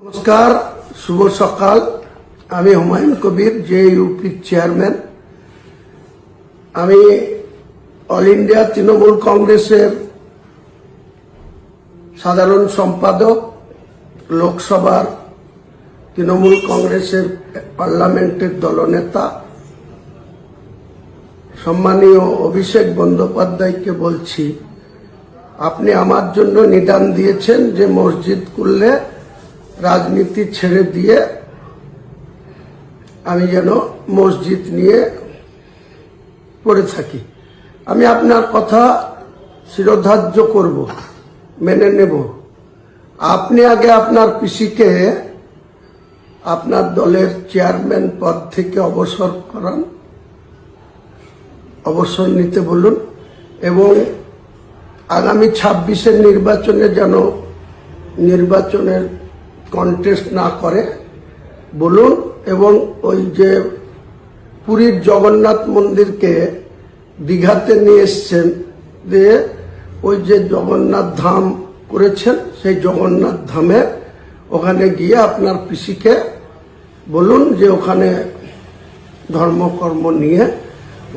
নমস্কার, শুভ সকাল। আমি হুমায়ুন কবির, জেইউপি চেয়ারম্যান। আমি অল ইন্ডিয়া তৃণমূল কংগ্রেসের সাধারণ সম্পাদক, লোকসভার তৃণমূল কংগ্রেসের পার্লামেন্টের দলনেতা সম্মানীয় অভিষেক বন্দ্যোপাধ্যায়কে বলছি, আপনি আমার জন্য নিদান দিয়েছেন যে মসজিদ করলে রাজনীতি ছেড়ে দিয়ে আমি যেন মসজিদ নিয়ে পড়ে থাকি। আমি আপনার কথা শিরোধার্য করব, মেনে নেব। আপনি আগে আপনার পিসিকে আপনার দলের চেয়ারম্যান পদ থেকে অবসর করান, অবসর নিতে বলুন, এবং আগামী 26-এর নির্বাচনে যেন নির্বাচনের কন্টেস্ট না করে বলুন। এবং ওই যে পুরীর জগন্নাথ মন্দিরকে দীঘাতে নিয়ে এসছেন, দিয়ে ওই যে জগন্নাথ ধাম করেছেন, সেই জগন্নাথ ধামে ওখানে গিয়ে আপনার পিসিকে বলুন যে ওখানে ধর্মকর্ম নিয়ে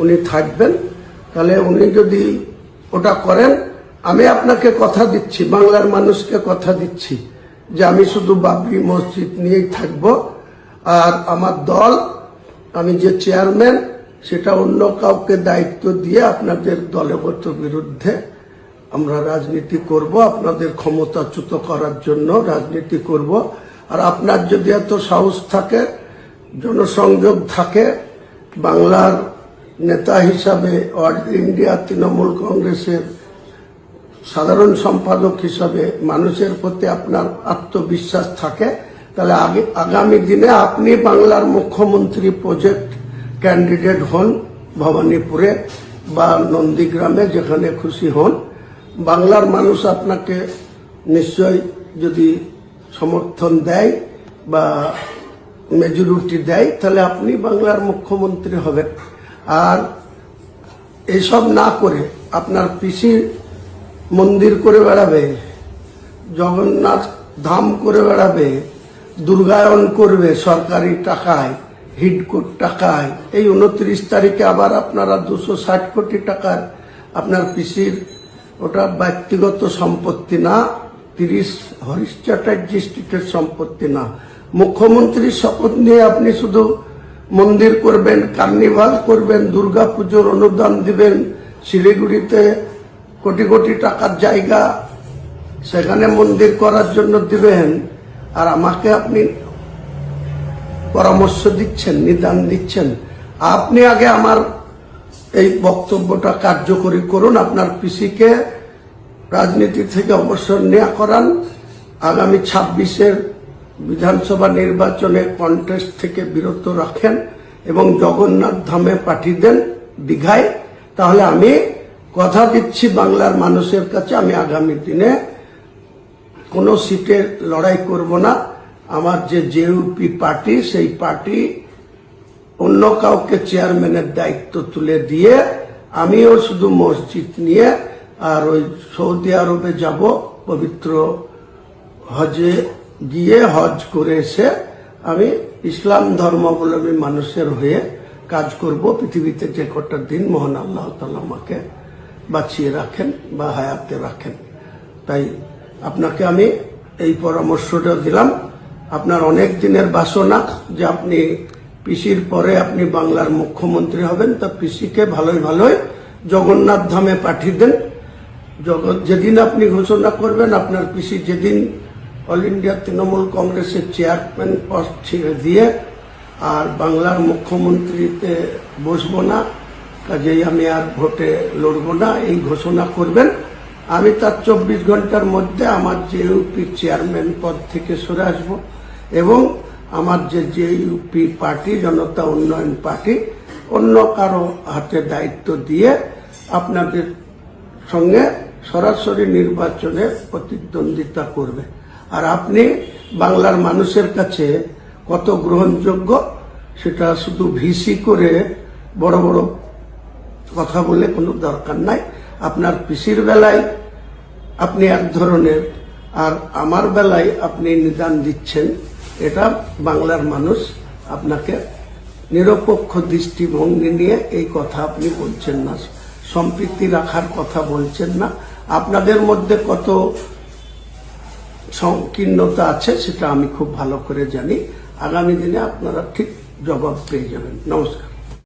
উনি থাকবেন। তাহলে উনি যদি ওটা করেন, আমি আপনাকে কথা দিচ্ছি, বাংলার মানুষকে কথা দিচ্ছি যে আমি শুধু বাবরি মসজিদ নিয়েই থাকব। আর আমার দল, আমি যে চেয়ারম্যান, সেটা অন্য কাউকে দায়িত্ব দিয়ে আপনাদের দলগত বিরুদ্ধে আমরা রাজনীতি করব, আপনাদের ক্ষমতাচ্যুত করার জন্য রাজনীতি করব। আর আপনার যদি এত সাহস থাকে, জনসংযোগ থাকে, বাংলার নেতা হিসাবে অল ইন্ডিয়া তৃণমূল কংগ্রেসের সাধারণ সম্পাদক হিসাবে মানুষের প্রতি আপনার আত্মবিশ্বাস থাকে, তাহলে আগামী দিনে আপনি বাংলার মুখ্যমন্ত্রী প্রজেক্ট ক্যান্ডিডেট হন, ভবানীপুরে বা নন্দীগ্রামে, যেখানে খুশি হন। বাংলার মানুষ আপনাকে নিশ্চয় যদি সমর্থন দেয় বা মেজরিটি দেয়, তাহলে আপনি বাংলার মুখ্যমন্ত্রী হবেন। আর এইসব না করে আপনার পিসি মন্দির করে বেড়াবে, জগন্নাথ ধাম করে বেড়াবে, দুর্গায়ন করবে সরকারি টাকায়, হিডকোর টাকায়। এই 29 তারিখে আবার আপনারা 260 কোটি টাকার আপনার পিসির, ওটা ব্যক্তিগত সম্পত্তি না, 30 হরিশ চ্যাটার্জি স্ট্রিটের সম্পত্তি না। মুখ্যমন্ত্রীর শপথ নিয়ে আপনি শুধু মন্দির করবেন, কার্নিভাল করবেন, দুর্গাপুজোর অনুদান দিবেন, শিলিগুড়িতে কোটি কোটি টাকার জায়গা, সেখানে মন্দির করার জন্য দিবেন। আর আমাকে আপনি পরামর্শ দিচ্ছেন, নিদান দিচ্ছেন। আপনি আগে আমার এই বক্তব্যটা কার্যকরী করুন, আপনার পিসিকে রাজনীতি থেকে অবসর নেওয়া করান, আগামী 26-এর বিধানসভা নির্বাচনে কন্টেস্ট থেকে বিরত রাখেন এবং জগন্নাথ ধামে পাঠিয়ে দেন, দীঘায়। তাহলে আমি কথা দিচ্ছি বাংলার মানুষের কাছে, আমি আগামী দিনে কোনো সিটে লড়াই করব না। আমার যে জেইউপি পার্টি, সেই পার্টি অন্য কাউকে চেয়ারম্যানের দায়িত্ব তুলে দিয়ে আমিও শুধু মসজিদ নিয়ে আর ওই সৌদি আরবে যাব, পবিত্র হজে গিয়ে হজ করে এসে আমি ইসলাম ধর্মাবলম্বী মানুষের হয়ে কাজ করব। পৃথিবীতে যে কটা দিন মহান আল্লাহ তাআলা আমাকে বাঁচিয়ে রাখেন বা হায়াতে রাখেন। তাই আপনাকে আমি এই পরামর্শটা দিলাম। আপনার অনেক দিনের বাসনা যে আপনি পিসির পরে আপনি বাংলার মুখ্যমন্ত্রী হবেন, তা পিসিকে ভালোই ভালোই জগন্নাথ ধামে পাঠিয়ে দেন। যেদিন আপনি ঘোষণা করবেন, আপনার পিসি যেদিন অল ইন্ডিয়া তৃণমূল কংগ্রেসের চেয়ারম্যান পদ ছেড়ে দিয়ে আর বাংলার মুখ্যমন্ত্রীতে বসবো না, কাজেই আমি আর ভোটে লড়বো না, এই ঘোষণা করবেন। আমি তার 24 ঘন্টার মধ্যে আমার জেইউপি চেয়ারম্যান পদ থেকে সরে আসবো এবং আমার যে জেইউপি পার্টি, জনতা উন্নয়ন পার্টি, অন্য কারো হাতে দায়িত্ব দিয়ে আপনাদের সঙ্গে সরাসরি নির্বাচনে প্রতিদ্বন্দ্বিতা করবে। আর আপনি বাংলার মানুষের কাছে কত গ্রহণযোগ্য, সেটা শুধু ভিসি করে বড় বড় কথা বলে কোনো দরকার নাই। আপনার পিসির বেলায় আপনি এক ধরনের, আর আমার বেলায় আপনি নিদান দিচ্ছেন, এটা বাংলার মানুষ আপনাকে নিরপেক্ষ দৃষ্টিভঙ্গি নিয়ে এই কথা আপনি বলছেন না, সম্প্রীতি রাখার কথা বলছেন না। আপনাদের মধ্যে কত সংকীর্ণতা আছে সেটা আমি খুব ভালো করে জানি। আগামী দিনে আপনারা ঠিক জবাব পেয়ে যাবেন। নমস্কার।